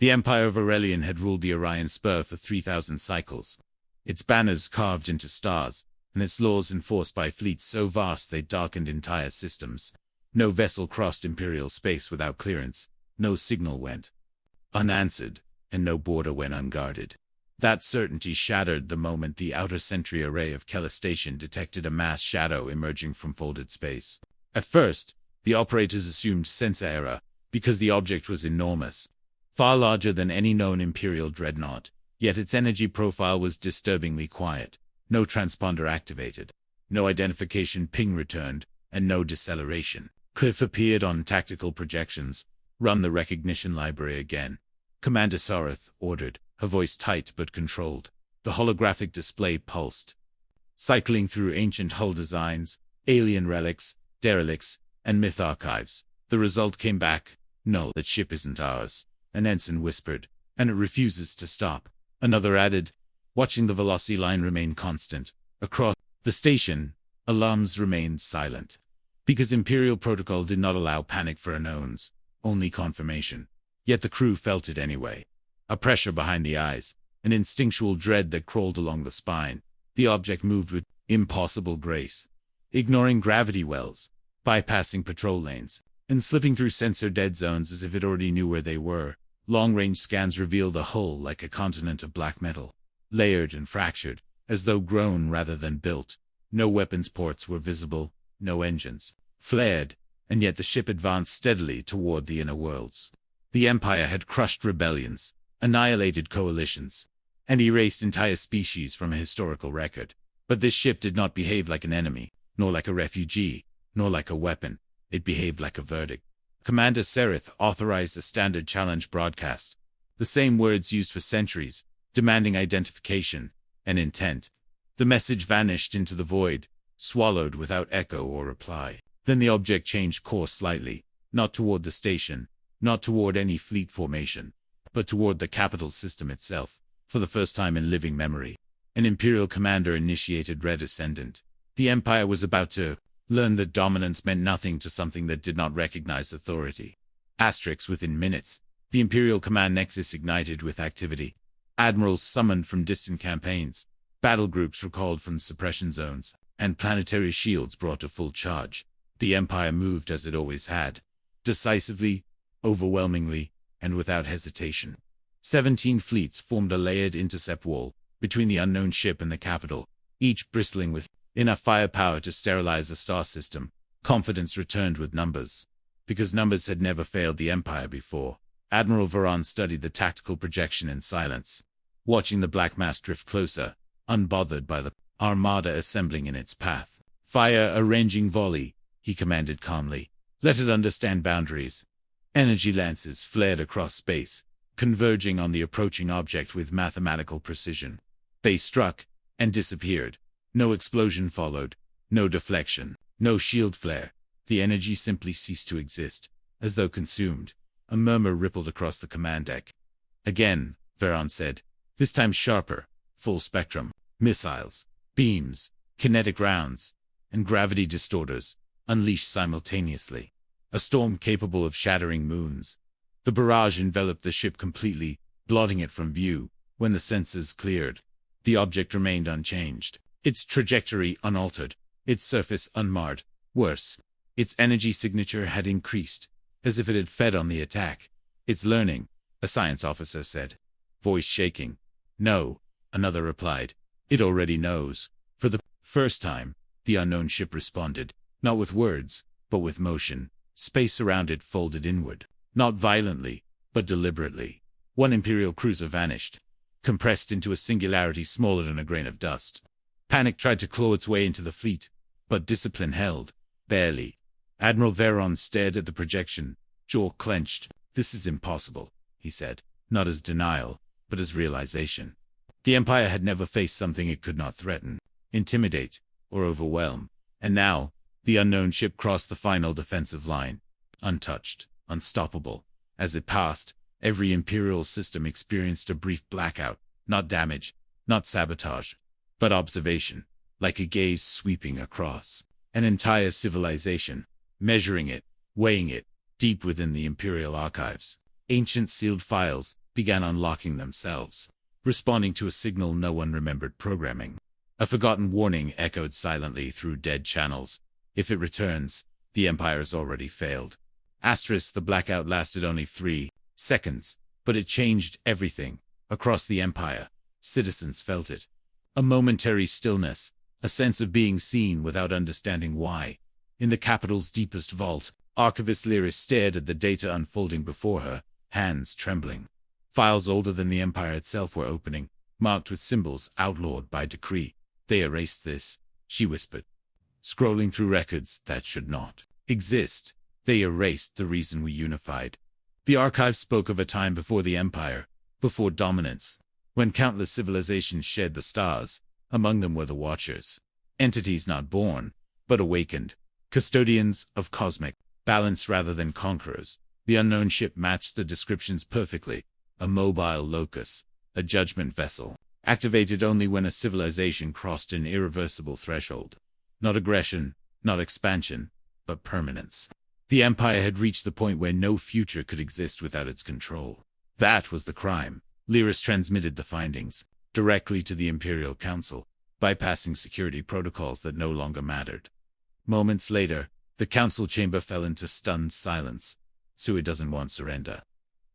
The Empire of Aurelian had ruled the Orion Spur for 3,000 cycles, its banners carved into stars, and its laws enforced by fleets so vast they darkened entire systems. No vessel crossed imperial space without clearance, no signal went unanswered, and no border went unguarded. That certainty shattered the moment the outer sentry array of Kella Station detected a mass shadow emerging from folded space. At first, the operators assumed sensor error, because the object was enormous, far larger than any known Imperial dreadnought, yet its energy profile was disturbingly quiet. No transponder activated, no identification ping returned, and no deceleration. Cliff appeared on tactical projections. Run the recognition library again. Commander Sareth ordered, her voice tight but controlled. The holographic display pulsed, cycling through ancient hull designs, alien relics, derelicts, and myth archives. The result came back: null. That ship isn't ours, an ensign whispered, and it refuses to stop. Another added, watching the velocity line remain constant. Across the station, alarms remained silent, because Imperial protocol did not allow panic for unknowns, only confirmation. Yet the crew felt it anyway. A pressure behind the eyes, an instinctual dread that crawled along the spine. The object moved with impossible grace, ignoring gravity wells, bypassing patrol lanes, and slipping through sensor dead zones as if it already knew where they were. Long-range scans revealed a hull like a continent of black metal, layered and fractured, as though grown rather than built. No weapons ports were visible, no engines flared, and yet the ship advanced steadily toward the inner worlds. The Empire had crushed rebellions, annihilated coalitions, and erased entire species from a historical record. But this ship did not behave like an enemy, nor like a refugee, nor like a weapon. It behaved like a verdict. Commander Sareth authorized a standard challenge broadcast, the same words used for centuries, demanding identification and intent. The message vanished into the void, swallowed without echo or reply. Then the object changed course slightly, not toward the station, not toward any fleet formation, but toward the capital system itself. For the first time in living memory, an Imperial commander initiated Red Ascendant. The Empire was about to learn that dominance meant nothing to something that did not recognize authority. Within minutes, the Imperial command nexus ignited with activity. Admirals summoned from distant campaigns, battle groups recalled from suppression zones, and planetary shields brought to full charge. The Empire moved as it always had, decisively, overwhelmingly, and without hesitation. 17 fleets formed a layered intercept wall between the unknown ship and the capital, each bristling with enough firepower to sterilize a star system. Confidence returned with numbers, because numbers had never failed the Empire before. Admiral Varon studied the tactical projection in silence, watching the black mass drift closer, unbothered by the armada assembling in its path. Fire a ranging volley, he commanded calmly. Let it understand boundaries. Energy lances flared across space, converging on the approaching object with mathematical precision. They struck and disappeared. No explosion followed, no deflection, no shield flare. The energy simply ceased to exist, as though consumed. A murmur rippled across the command deck. Again, Varon said, this time sharper, full spectrum, missiles, beams, kinetic rounds, and gravity distorters, unleashed simultaneously. A storm capable of shattering moons. The barrage enveloped the ship completely, blotting it from view. When the sensors cleared, the object remained unchanged, its trajectory unaltered, its surface unmarred. Worse, its energy signature had increased, as if it had fed on the attack. It's learning, a science officer said, voice shaking. No, another replied. It already knows. For the first time, the unknown ship responded, not with words, but with motion. Space around it folded inward, not violently, but deliberately. One Imperial cruiser vanished, compressed into a singularity smaller than a grain of dust. Panic tried to claw its way into the fleet, but discipline held, barely. Admiral Varon stared at the projection, jaw clenched. This is impossible, he said, not as denial, but as realization. The Empire had never faced something it could not threaten, intimidate, or overwhelm. And now, the unknown ship crossed the final defensive line, untouched, unstoppable. As it passed, every Imperial system experienced a brief blackout, not damage, not sabotage, but observation, like a gaze sweeping across an entire civilization, measuring it, weighing it, deep within the Imperial archives. Ancient sealed files, began unlocking themselves, responding to a signal no one remembered programming. A forgotten warning echoed silently through dead channels. If it returns, the Empire's already failed. The blackout lasted only 3 seconds, but it changed everything. Across the Empire, citizens felt it. A momentary stillness, a sense of being seen without understanding why. In the capital's deepest vault, Archivist Lyris stared at the data unfolding before her, hands trembling. Files older than the Empire itself were opening, marked with symbols outlawed by decree. They erased this, she whispered. Scrolling through records that should not exist, they erased the reason we unified. The archive spoke of a time before the Empire, before dominance, when countless civilizations shed the stars. Among them were the Watchers. Entities not born, but awakened. Custodians of cosmic balance rather than conquerors. The unknown ship matched the descriptions perfectly. A mobile locus, a judgment vessel, activated only when a civilization crossed an irreversible threshold. Not aggression, not expansion, but permanence. The Empire had reached the point where no future could exist without its control. That was the crime. Lyris transmitted the findings directly to the Imperial Council, bypassing security protocols that no longer mattered. Moments later, the council chamber fell into stunned silence. "So it doesn't want surrender?"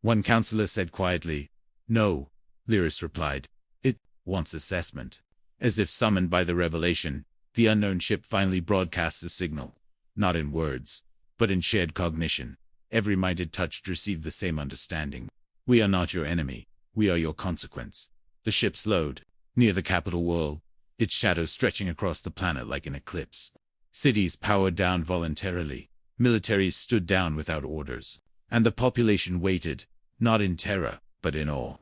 One counselor said quietly. "No," Lyris replied. "It wants assessment." As if summoned by the revelation, the unknown ship finally broadcasts a signal. Not in words, but in shared cognition. Every mind it touched received the same understanding. "We are not your enemy. We are your consequence." The ship slowed, near the capital wall, its shadow stretching across the planet like an eclipse. Cities powered down voluntarily, militaries stood down without orders, and the population waited, not in terror, but in awe.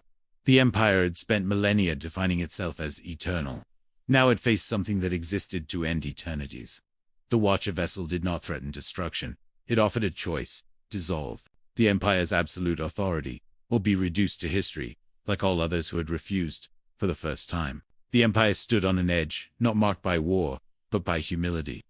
The Empire had spent millennia defining itself as eternal. Now it faced something that existed to end eternities. The Watcher vessel did not threaten destruction. It offered a choice: dissolve the Empire's absolute authority, or be reduced to history, like all others who had refused. For the first time, the Empire stood on an edge, not marked by war, but by humility.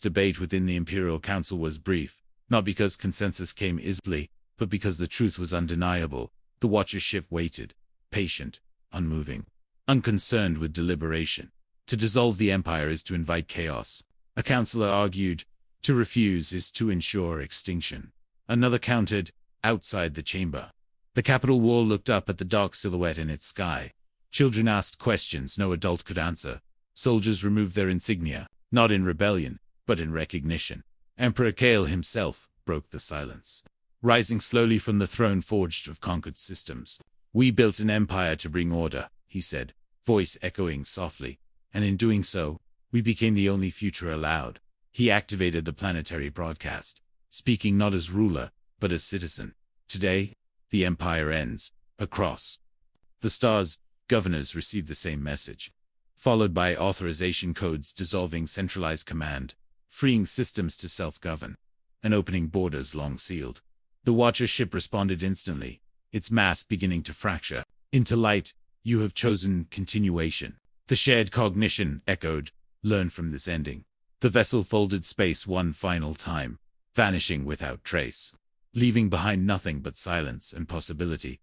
Debate within the Imperial Council was brief, not because consensus came easily, but because the truth was undeniable. The Watcher ship waited, patient, unmoving, unconcerned with deliberation. To dissolve the Empire is to invite chaos, a counselor argued. To refuse is to ensure extinction. Another countered, outside the chamber. The capital wall looked up at the dark silhouette in its sky. Children asked questions no adult could answer. Soldiers removed their insignia, not in rebellion, but in recognition. Emperor Kale himself broke the silence. Rising slowly from the throne forged of conquered systems. "We built an empire to bring order," he said, voice echoing softly, "and in doing so, we became the only future allowed." He activated the planetary broadcast, speaking not as ruler, but as citizen. "Today, the Empire ends." Across the stars, governors received the same message, followed by authorization codes dissolving centralized command, freeing systems to self-govern, and opening borders long sealed. The Watcher ship responded instantly, its mass beginning to fracture into light. "You have chosen continuation." The shared cognition echoed, "Learn from this ending." The vessel folded space one final time, vanishing without trace, leaving behind nothing but silence and possibility.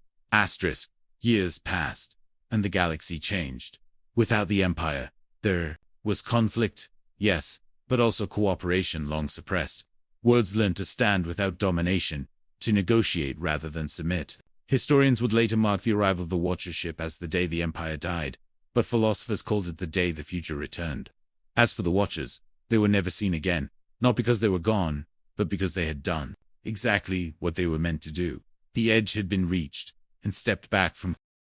Years passed, and the galaxy changed. Without the Empire, there was conflict, yes, but also cooperation long suppressed. Worlds learned to stand without domination, to negotiate rather than submit. Historians would later mark the arrival of the Watcher ship as the day the Empire died, but philosophers called it the day the future returned. As for the Watchers, they were never seen again, not because they were gone, but because they had done exactly what they were meant to do. The edge had been reached, and stepped back from